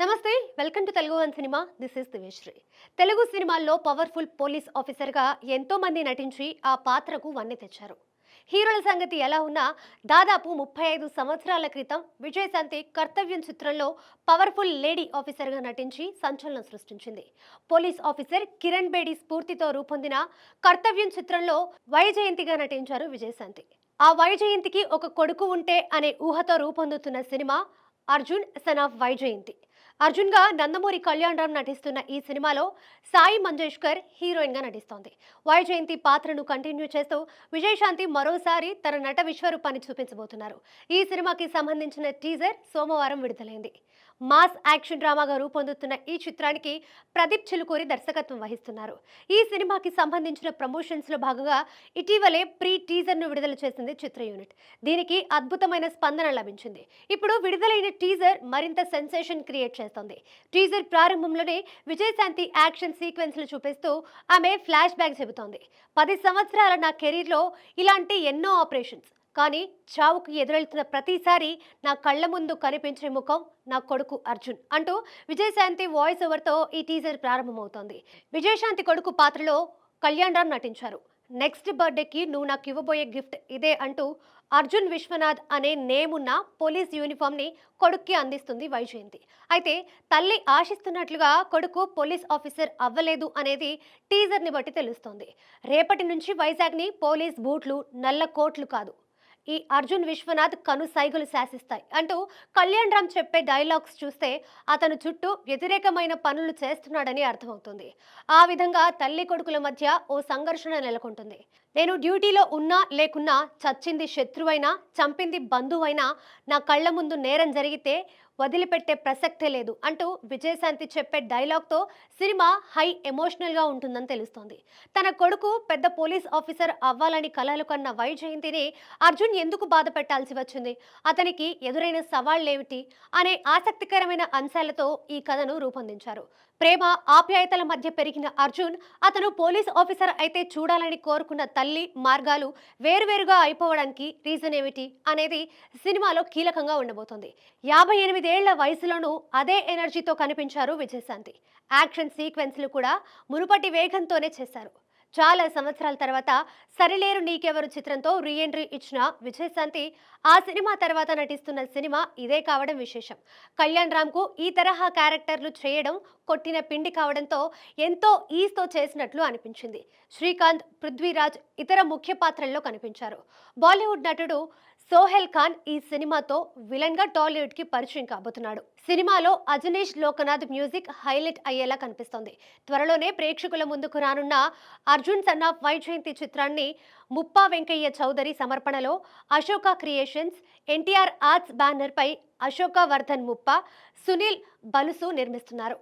నమస్తే, welcome to Telugu one cinema. This is Diveshri. Telugu సినిమాల్లో powerful police ఆఫీసర్గా ఎంతో మంది నటించి ఆ పాత్రకు వన్నె తెచ్చారు. హీరోల సంగతి ఎలా ఉన్నా దాదాపు 35 సంవత్సరాల క్రితం విజయశాంతి కర్తవ్యం చిత్రంలో పవర్ఫుల్ లేడీ ఆఫీసర్గా నటించి సంచలనం సృష్టించింది. పోలీస్ ఆఫీసర్ కిరణ్ బేడి స్ఫూర్తితో రూపొందిన కర్తవ్యం చిత్రంలో వైజయంతిగా నటించారు విజయశాంతి. ఆ వైజయంతికి ఒక కొడుకు ఉంటే అనే ఊహతో రూపొందుతున్న cinema Arjun son of Vyjayanthi. Arjun గా నందమూరి కళ్యాణ్ రామ్ నటిస్తున్న ఈ సినిమాలో సాయి మంజేష్కర్ హీరోయిన్ గా నటిస్తోంది. వైజయంతి పాత్రను కంటిన్యూ చేస్తూ విజయశాంతి మరోసారి తన నట విశ్వరూపాన్ని చూపించబోతున్నారు. ఈ సినిమాకి సంబంధించిన టీజర్ సోమవారం విడుదలైంది. మాస్ యాక్షన్ డ్రామాగా రూపొందుతున్న ఈ చిత్రానికి ప్రదీప్ చిలుకూరి దర్శకత్వం వహిస్తున్నారు. ఈ సినిమాకి సంబంధించిన ప్రమోషన్స్ లో భాగంగా ఇటీవలే ప్రీ టీజర్ ను విడుదల చేసింది చిత్ర యూనిట్. దీనికి అద్భుతమైన స్పందన లభించింది. ఇప్పుడు విడుదలైన టీజర్ మరింత సెన్సేషన్ క్రియేట్ చేస్తోంది. టీజర్ ప్రారంభంలోనే విజయశాంతి యాక్షన్ సీక్వెన్స్లు చూపిస్తూ ఆమె ఫ్లాష్ బ్యాక్ చెబుతోంది. 10 సంవత్సరాల నా కెరీర్లో ఇలాంటి ఎన్నో ఆపరేషన్స్, కానీ చావుకు ఎదురెళ్తున్న ప్రతిసారి నా కళ్ళ ముందు కనిపించే ముఖం నా కొడుకు అర్జున్ అంటూ విజయశాంతి వాయిస్ ఓవర్తో ఈ టీజర్ ప్రారంభమవుతోంది. విజయశాంతి కొడుకు పాత్రలో కళ్యాణ్ రామ్ నటించారు. నెక్స్ట్ బర్త్డేకి నువ్వు నాకు ఇవ్వబోయే గిఫ్ట్ ఇదే అంటూ అర్జున్ విశ్వనాథ్ అనే నేమ్ ఉన్న పోలీస్ యూనిఫామ్ ని కొడుక్కి అందిస్తుంది వైజయంతి. అయితే తల్లి ఆశిస్తున్నట్లుగా కొడుకు పోలీస్ ఆఫీసర్ అవ్వలేదు అనేది టీజర్ ని బట్టి తెలుస్తోంది. రేపటి నుంచి వైజాగ్ ని పోలీస్ బూట్లు, నల్ల కోట్లు కాదు, ఈ అర్జున్ విశ్వనాథ్ కను సైగులు శాసిస్తాయి అంటూ కళ్యాణ్ రామ్ చెప్పే డైలాగ్స్ చూస్తే అతను చుట్టూ వ్యతిరేకమైన పనులు చేస్తున్నాడని అర్థమవుతుంది. ఆ విధంగా తల్లి కొడుకుల మధ్య ఓ సంఘర్షణ నెలకొంటుంది. నేను డ్యూటీలో ఉన్నా లేకున్నా, చచ్చింది శత్రువైనా చంపింది బంధువైనా, నా కళ్ళ ముందు నేరం జరిగితే వదిలిపెట్టే ప్రసక్తే లేదు అంటూ విజయశాంతి చెప్పే డైలాగ్తో సినిమా హై ఎమోషనల్గా ఉంటుందని తెలుస్తోంది. తన కొడుకు పెద్ద పోలీస్ ఆఫీసర్ అవ్వాలని కలలు కన్న వైజయంతిని అర్జున్ ఎందుకు బాధ పెట్టాల్సి వచ్చింది, అతనికి ఎదురైన సవాళ్లేమిటి అనే ఆసక్తికరమైన అంశాలతో ఈ కథను రూపొందించారు. ప్రేమ ఆప్యాయతల మధ్య పెరిగిన అర్జున్ అతను పోలీస్ ఆఫీసర్ అయితే చూడాలని కోరుకున్న తల్లి మార్గాలు వేరువేరుగా అయిపోవడానికి రీజన్ ఏమిటి అనేది సినిమాలో కీలకంగా ఉండబోతోంది. 58 ఏళ్ల వయసులోనూ అదే ఎనర్జీతో కనిపించారు విజయశాంతి. యాక్షన్ సీక్వెన్స్లు కూడా మునుపటి వేగంతోనే చేశారు. చాలా సంవత్సరాల తర్వాత సరిలేరు నీకెవరు చిత్రంతో రీ ఎంట్రీ ఇచ్చిన విజయశాంతి ఆ సినిమా తర్వాత నటిస్తున్న సినిమా ఇదే కావడం విశేషం. కళ్యాణ్ రామ్ కు ఈ తరహా క్యారెక్టర్లు చేయడం కొట్టిన పిండి కావడంతో ఎంతో ఈజ్తో చేసినట్లు అనిపించింది. శ్రీకాంత్, పృథ్వీరాజ్ ఇతర ముఖ్య పాత్రల్లో కనిపించారు. బాలీవుడ్ నటుడు సోహెల్ ఖాన్ ఈ సినిమాతో విలన్ గా టాలీవుడ్ కి పరిచయం కాబోతున్నాడు. సినిమాలో అజనీష్ లోకనాథ్ మ్యూజిక్ హైలైట్ అయ్యేలా కనిపిస్తోంది. త్వరలోనే ప్రేక్షకుల ముందుకు రానున్న అర్జున్ సన్ ఆఫ్ వైజయంతి చిత్రాన్ని ముప్పా వెంకయ్య చౌదరి సమర్పణలో Ashoka creations, NTR arts banner పై అశోక వర్ధన్ ముప్పా, సునీల్ బలుసు నిర్మిస్తున్నారు.